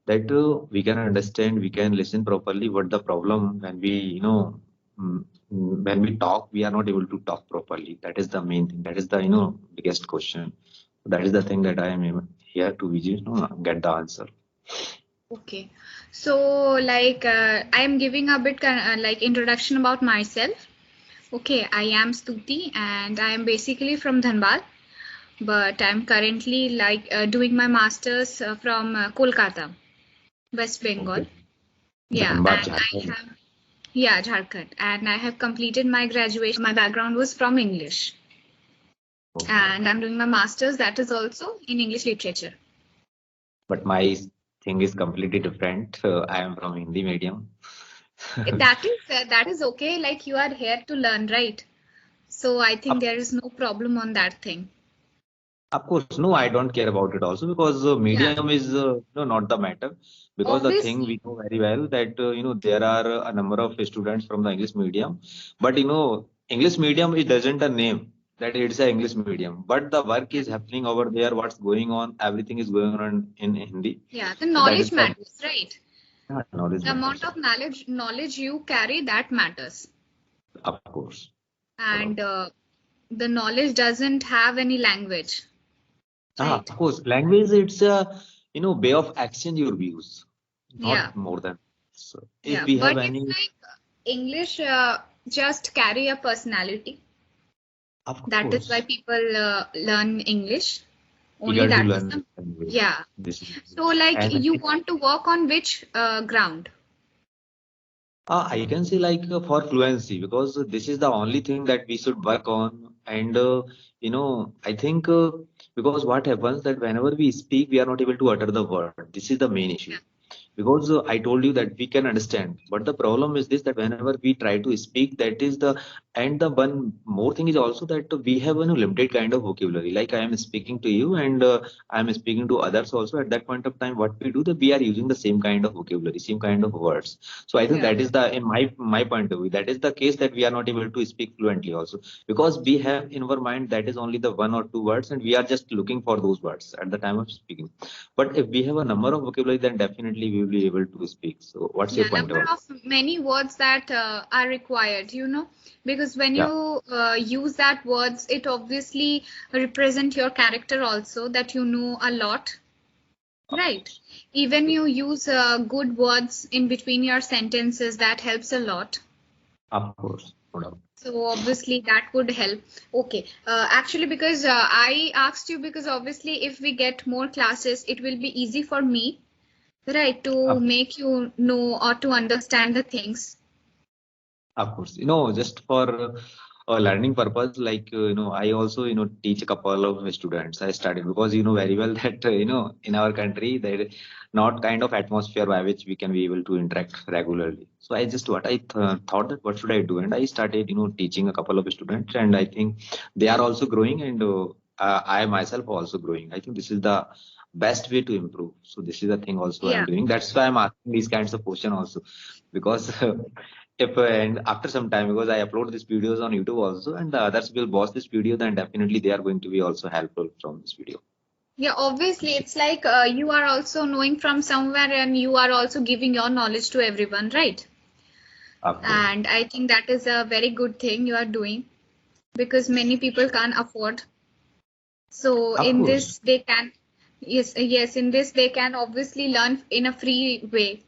that we can understand, we can listen properly. What the problem when we, when we talk, we are not able to talk properly. That is the main thing. That is the, biggest question. That is the thing that I am here to, get the answer. Okay. So like I am giving a bit like introduction about myself. Okay, I am Stuti and I am basically from Dhanbad, but I'm currently like doing my masters from Kolkata, West Bengal. Okay. Yeah, Dhanbad, and I Jharkhand. have yeah, Jharkhand, and I have completed my graduation. My background was from English, Okay. and I'm doing my masters that is also in English literature. But my thing is completely different. I am from Hindi medium. That is okay. Like you are here to learn, right? So I think Of, there is no problem on that thing. of course, no, I don't care about it also because Yeah, medium is not the matter. Because the thing obviously. we know very well that there are a number of students from the English medium, but English medium it doesn't a name that it's a English medium, but the work Yeah, is happening over there. What's going on? Everything is going on in Hindi. yeah. The So that is knowledge the matters, right? knowledge The matters. amount of knowledge you carry that matters, Of course, no and doubt. the knowledge doesn't have any language, right? Of course, language it's a way of action you use, Yeah, not more than. So if yeah. we have But it's any, like English just carry a personality. of That is why course, people learn English. Only eager to that is learn the language. yeah. This is So like and you want to work on which ground? I can say like for fluency because this is the only thing that we should work on. And I think because what happens that whenever we speak, we are not able to utter the word. This is the main issue. Yeah. Because I told you that we can understand, but the problem is this that whenever we try to speak, that is the and the one more thing is also that we have a limited kind of vocabulary. Like I am speaking to you and I am speaking to others also. At that point of time, what we do that we are using the same kind of vocabulary, same kind of words. So I think Yeah. that is the in my point of view that is the case that we are not able to speak fluently also because we have in our mind that is only the one or two words and we are just looking for those words at the time of speaking. But if we have a number of vocabulary, then definitely we will be able to speak. So, what's your Yeah, point number about it? of many words that are required, because when Yeah, you use that words, it obviously represent your character also that you know a lot, of right? course. Even you use good words in between your sentences, that helps a lot. Of course, no doubt. So obviously that would help. Okay, actually because I asked you because obviously if we get more classes, it will be easy for me, right, to Of, make you know or to understand the things. of course. Just for learning purpose, like, I also, teach a couple of students. I studied because you know very well that, in our country, there is not kind of atmosphere by which we can be able to interact regularly. So I just what I thought that what should I do? And I started, teaching a couple of students, and I think they are also growing, and I myself also growing. I think this is the best way to improve. So this is the thing also I'm Yeah. doing. That's why I'm asking these kinds of question also because if and after some time because I upload these videos on YouTube also and the others will watch this video, then definitely they are going to be also helpful from this video. Yeah, obviously, it's like you are also knowing from somewhere and you are also giving your knowledge to everyone, right? Of course. And I think that is a very good thing you are doing because many people can't afford. So Of in course. this they can, yes, in this they can obviously learn in a free way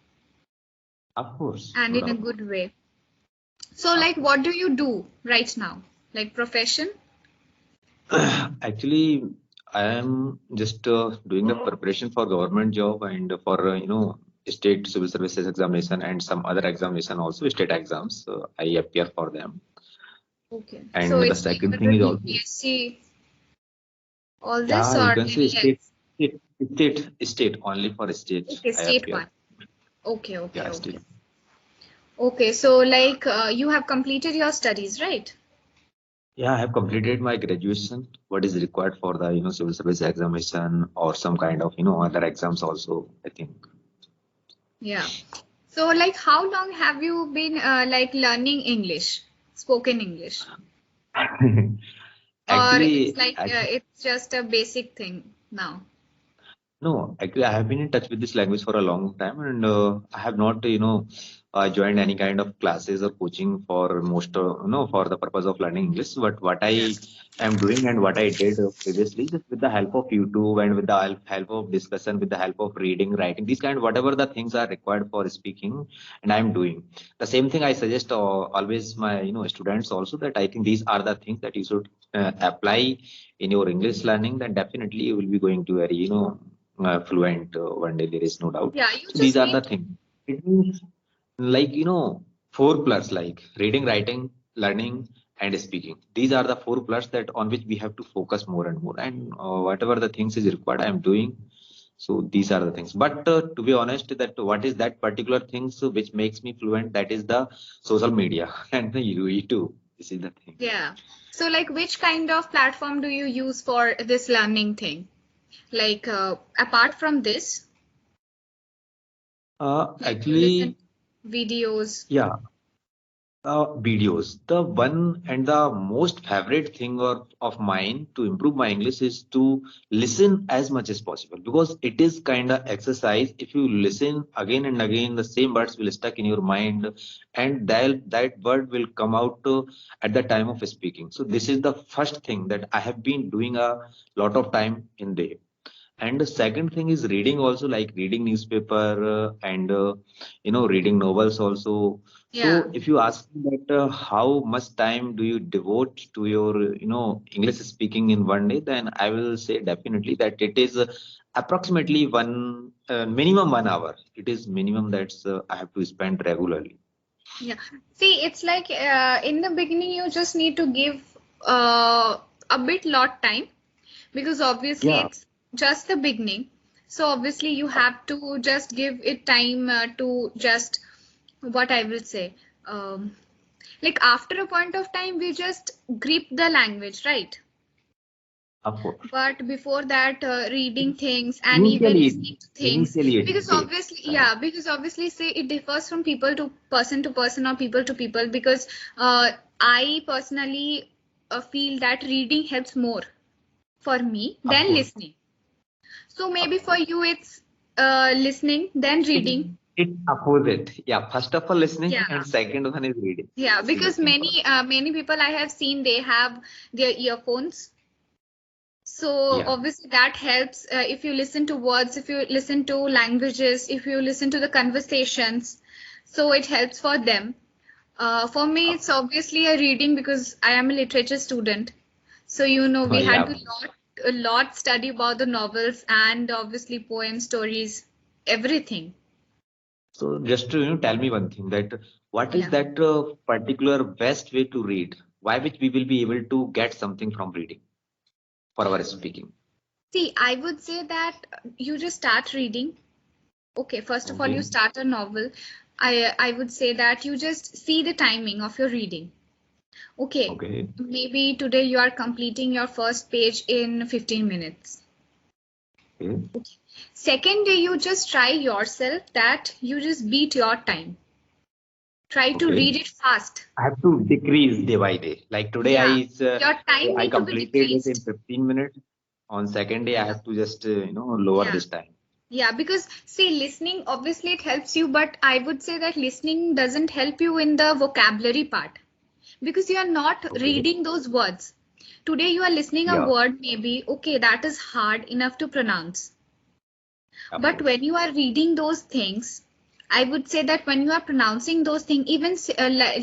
Of course. and No in a doubt. good way. So Of like, course. what do you do right now? Like profession? Actually, I am just doing the preparation for government job and for state civil services examination and some other examination also state exams. I appear for them. Okay. So And the it's like second you're thing is doing also UPSC, all this yeah, or you can say any else? state only for state Okay, I state appear. one. Okay, okay, Yeah, okay. state. Okay, so like you have completed your studies, right? Yeah, I have completed my graduation. What is required for the civil service examination or some kind of other exams also, I think. Yeah. So like how long have you been like learning English, spoken English? Or it's Actually, like actually, it's just a basic thing now? No, actually, I have been in touch with this language for a long time, and I have not, joined any kind of classes or coaching for for the purpose of learning English. But what I am doing and what I did previously, just with the help of YouTube and with the help of discussion, with the help of reading, writing, these kind, whatever the things are required for speaking, and I am doing the same thing. I suggest always my, students also, that I think these are the things that you should apply in your English learning. Then definitely you will be going to very, fluent one day, there is no doubt. Yeah, you So these just are the need to. things. It means, like, four plus, like reading, writing, learning, and speaking. These are the four plus that on which we have to focus more and more. And whatever the things is required, I am doing. So these are the things. But to be honest, that what is that particular things which makes me fluent? That is the social media and the UE too. This is the thing. Yeah. So, like, which kind of platform do you use for this learning thing? Like, apart from this, like you listen Actually, to videos. yeah. Videos. The one and the most favorite thing of mine to improve my English is to listen as much as possible, because it is kind of exercise. If you listen again and again, the same words will stuck in your mind, and that word will come out at the time of speaking. So this is the first thing that I have been doing a lot of time in day. And the second thing is reading also, like reading newspaper and reading novels also. Yeah. So if you ask me that how much time do you devote to your English speaking in one day, then I will say definitely that it is approximately one minimum 1 hour. It is minimum that's I have to spend regularly. Yeah. See, it's like in the beginning, you just need to give a bit lot time because obviously Yeah, it's just the beginning. So obviously you have to just give it time to just what I will say. Um, like after a point of time, we just grip the language, right? of course. But before that, reading things and even Initially, listening to things, it because takes obviously, time. yeah, because obviously, say it differs from people to person or people to people. Because I personally feel that reading helps more for me Of than course, listening. So maybe of for course. you, it's listening, then It reading. it's opposite. Yeah, first of all listening, Yeah. and second one is reading. Yeah, This is the because thing for me. many people I have seen they have their earphones. So Yeah. obviously that helps if you listen to words, if you listen to languages, if you listen to the conversations. So it helps for them. For me, Of it's obviously a reading because I am a literature student. So we had yeah. to a lot study about the novels and obviously poems, stories, everything. So just to tell me one thing, that what is Yeah. that particular best way to read? Why which we will be able to get something from reading for our speaking? See, I would say that you just start reading. Okay, first of all, you Okay. start a novel. I would say that you just see the timing of your reading. Okay, Okay. maybe today you are completing your first page in 15 minutes. Okay. Second day, you just try yourself that you just beat your time. Try to Okay. read it fast. I have to decrease day by day. Like today, Yeah, your time I need to be completed it in decreased. 15 minutes. On second day, I Yeah, have to just lower yeah, this time. yeah. Because see, listening obviously it helps you, but I would say that listening doesn't help you in the vocabulary part because you are not Okay. reading those words. Today you are listening a Yeah. word, maybe, okay, that is hard enough to pronounce. Of But when course. you are reading those things, I would say that when you are pronouncing those things, even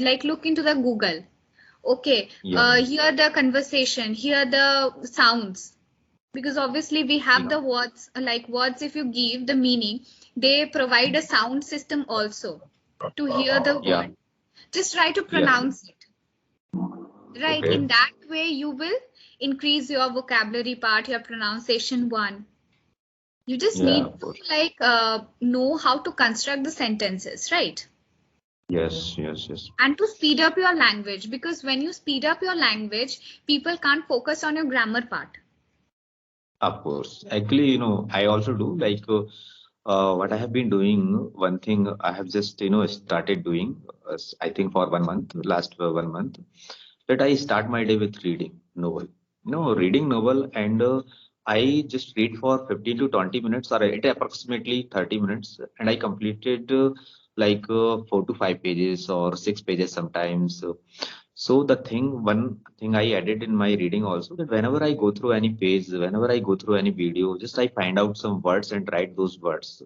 like look into the Google. Okay, Yeah. hear the conversation, hear the sounds. Because obviously we have Yeah. the words, like words, if you give the meaning, they provide a sound system also to hear the Yeah. word. Just try to Yeah. pronounce it. Right, Okay. in that way, you will increase your vocabulary part, your pronunciation one. You just Yeah. need Of to course. like know how to construct the sentences, right? Yes. Yes. Yes. And to speed up your language, because when you speed up your language, people can't focus on your grammar part. Of course. Actually, I also do, like what I have been doing. One thing I have just started doing. I think for 1 month, last 1 month, that I start my day with reading novel. Reading novel and I just read for 15 to 20 minutes or it approximately 30 minutes and I completed 4 to 5 pages or 6 pages sometimes. So one thing I added in my reading also that whenever I go through any page, whenever I go through any video, just I find out some words and write those words.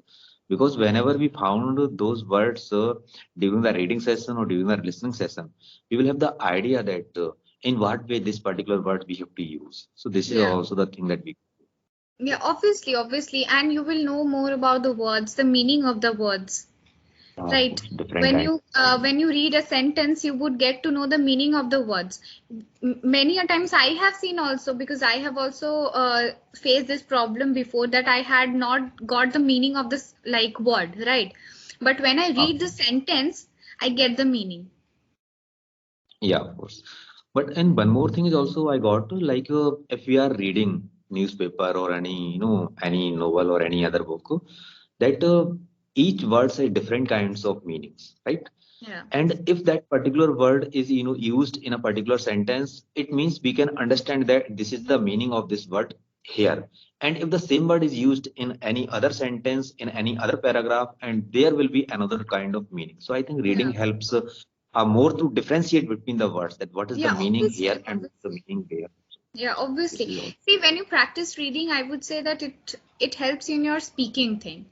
Because whenever we found those words during the reading session or during the listening session, we will have the idea that in what way this particular word we have to use. So this is Yeah. also the thing that we. Yeah, obviously, and you will know more about the words, the meaning of the words, Of right? course, different kind. When you read a sentence, you would get to know the meaning of the words. Many a times I have seen also, because I have also faced this problem before, that I had not got the meaning of this like word, right? But when I Of read the sentence, I get the meaning. Yeah, of course. But and one more thing is also I got to if we are reading newspaper or any any novel or any other book, that each word has different kinds of meanings, right? Yeah. And if that particular word is used in a particular sentence, it means we can understand that this is the meaning of this word here. And if the same word is used in any other sentence, in any other paragraph, and there will be another kind of meaning. So I think reading Yeah. helps more to differentiate between the words that what is the Yeah, meaning obviously, here and what's the obviously. meaning there. Yeah, This obviously. is all. See, when you practice reading, I would say that it helps in your speaking thing.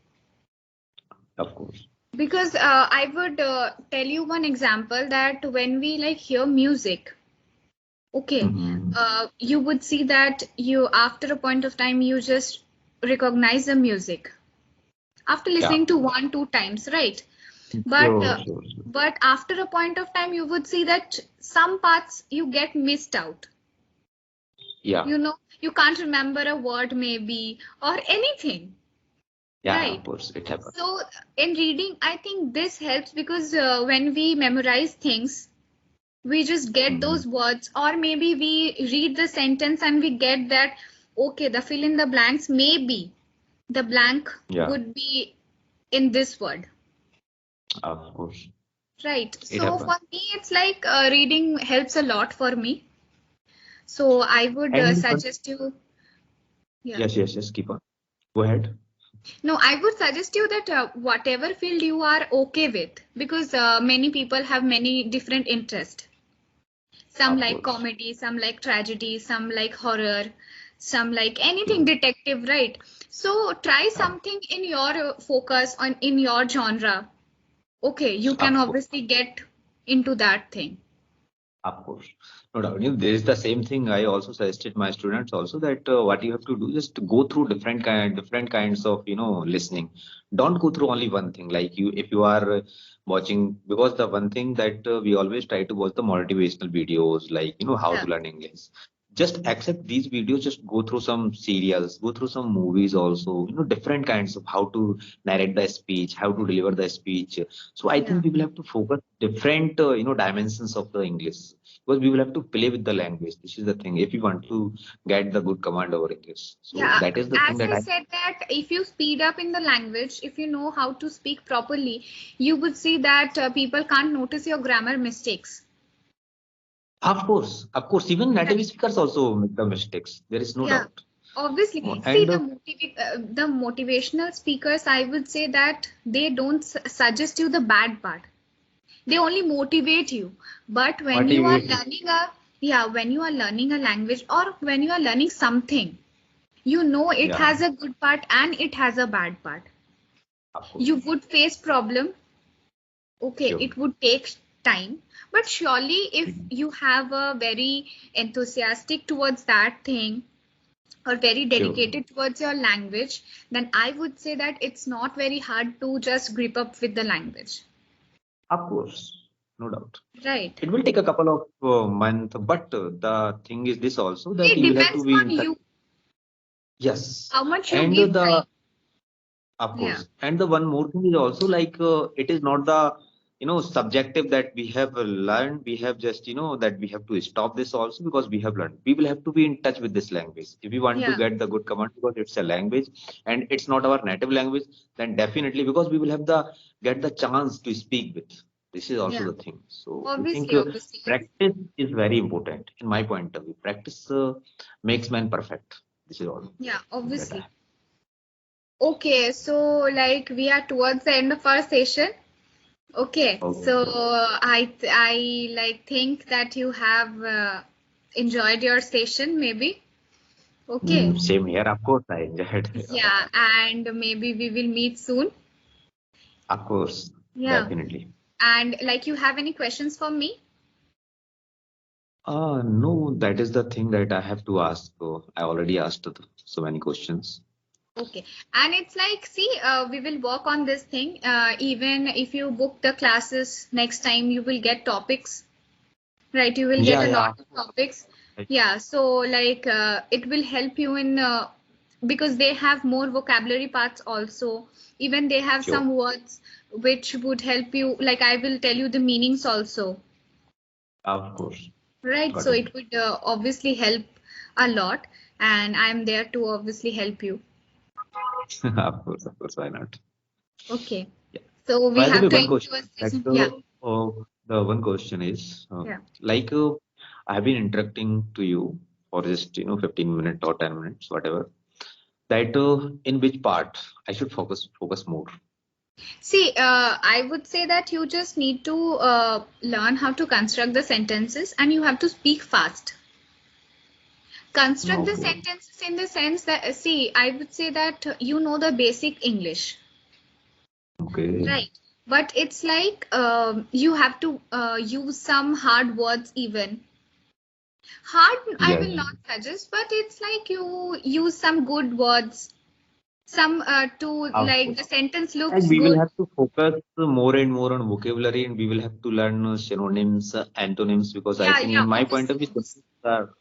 Of course. Because I would tell you one example that when we like hear music, okay, Hmm. you would see that you after a point of time you just recognize the music after Yeah. listening to one, two times, right? But Sure, sure, sure. but after a point of time you would see that some parts you get missed out. Yeah. You can't remember a word maybe or anything, Yeah, of right? course, it happens. So in reading, I think this helps because when we memorize things, we just get Hmm. those words, or maybe we read the sentence and we get that, okay, the fill in the blanks, maybe the blank Yeah, would be in this word, of course, right? it So happens. for me, it's like reading helps a lot for me. So I would And suggest you, yeah. yes, yes, yes, keep on. Go ahead. No, I would suggest you that whatever field you are okay with, because many people have many different interests. Some Of like course. comedy, some like tragedy, some like horror, some like anything Sure. detective, right? So try Of something in your focus on in your genre. Okay, you can of course. obviously get into that thing. Of course. No doubt. There is the same thing I also suggested my students also that what you have to do just go through different kinds of listening. Don't go through only one thing. Like you, if you are watching, because the one thing that we always try to watch the motivational videos, like how Yeah, to learn English. Just accept these videos. Just go through some serials, go through some movies also. Different kinds of how to narrate the speech, how to deliver the speech. So I yeah. think we will have to focus different dimensions of the English because we will have to play with the language. This is the thing. If you want to get the good command over English, so Yeah, that is the thing as that I I. said that if you speed up in the language, if you know how to speak properly, you would see that people can't notice your grammar mistakes. Of course, even native Right. speakers also make the mistakes. There is no Yeah, doubt. obviously. See, And the motivational speakers, I would say that they don't suggest you the bad part. They only motivate you. But when you are motivate. learning a yeah, when you are learning a language or when you are learning something, you know it Yeah, has a good part and it has a bad part. of course, You would face problem. Okay, sure, it would take time, but surely if mhm, you have a very enthusiastic towards that thing or very sure, dedicated towards your language, then I would say that it's not very hard to just grip up with the language. of course, no doubt. Right. It will take a couple of months, but the thing is this also that It you will have to depends be on in touch. you, Yes, how much you and give the time. of Yeah. course. And the one more thing is also it is not the subjective that we have learned. We have just that we have to stop this also because we have learned. We will have to be in touch with this language if we want to Yeah. get the good command because it's a language and it's not our native language. Then definitely because we will have the get the chance to speak with. This is also Yeah. the thing. So I think Obviously, obviously. practice is very important in my point of view. Practice makes man perfect. This is all Yeah, that I obviously. have. Okay, so like we are towards the end of our session. Okay, so Okay. I like think that you have enjoyed your session, maybe. Okay, Same here. Of course, I enjoyed. yeah, and maybe we will meet soon. Of course, Yeah, definitely. and like you have any questions for me? No, that is the thing that I have to ask. So I already asked so many questions. Okay, and it's like, see, we will work on this thing. Even if you book the classes next time, you will get topics, right? You will get Yeah, a yeah. lot of topics. Like, Yeah, so like it will help you in because they have more vocabulary parts also. Even they have sure. some words which would help you. Like I will tell you the meanings also, Of course. right? Got So it. it would obviously help a lot, and I'm there to obviously help you. Of course, why not? Okay. Yeah. So we By the have way, to one end question your that session. Yeah. the one question is Yeah. like I have been interacting to you for just 15 minutes or 10 minutes, whatever. That in which part I should focus more. See, I would say that you just need to learn how to construct the sentences and you have to speak fast. Construct the Okay. sentences in the sense that, see, I would say that you know the basic English, Okay. right? But it's like you have to use some hard words even. Hard, I Yes. will not suggest, but it's like you use some good words, some to Of like course. the sentence And looks we will good. have to focus more and more on vocabulary, and we will have to learn synonyms, antonyms, because I Yeah, think, yeah, in my point of obviously, view, obviously.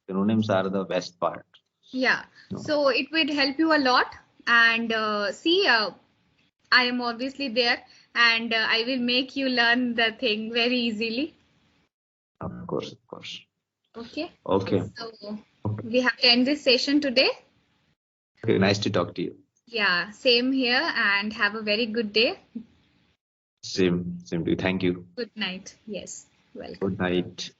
synonyms are the best part. Yeah, No, so it would help you a lot. And see, I am obviously there, and I will make you learn the thing very easily. of course, of course. Okay, Okay. so Okay. we have to end this session today. Okay. Nice to talk to you. Yeah, same here, and have a very good day. Same to you. Thank you. Good night. Yes, welcome. Good night.